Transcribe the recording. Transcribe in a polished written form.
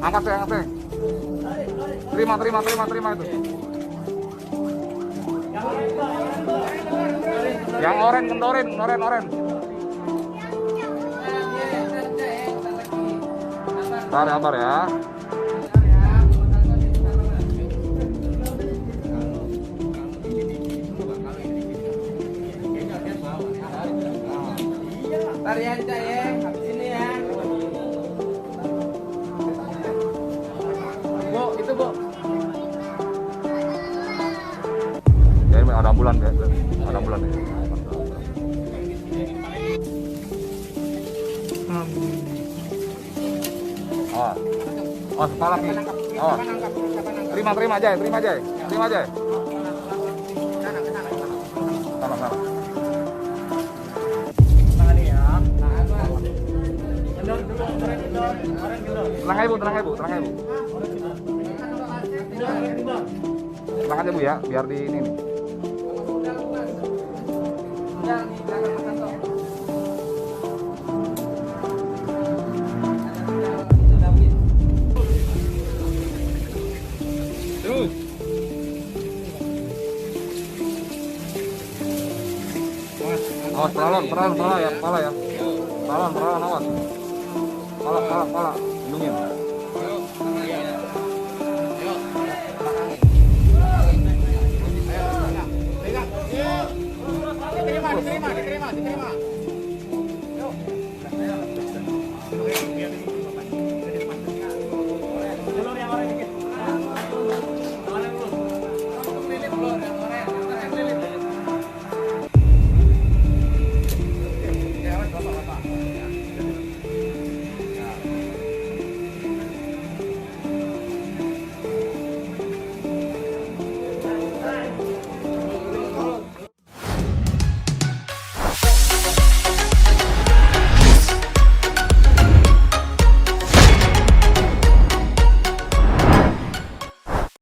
Angkat saya, angkat saya. Terima itu. Yang oren kendorin, oren. Sabar ya. Tarian ya, sini ya. Bu, itu bu. Ya ini ada ambulan ya, ada ambulan ya. Oh, kepala nih. Oh, terima aja. Sana. Tenang aja bu. Tenang aja bu ya, biar di ini nih. Awas, peralon ya, kepala ya. Peralon, awas. Kepala, lindungin. Diterima.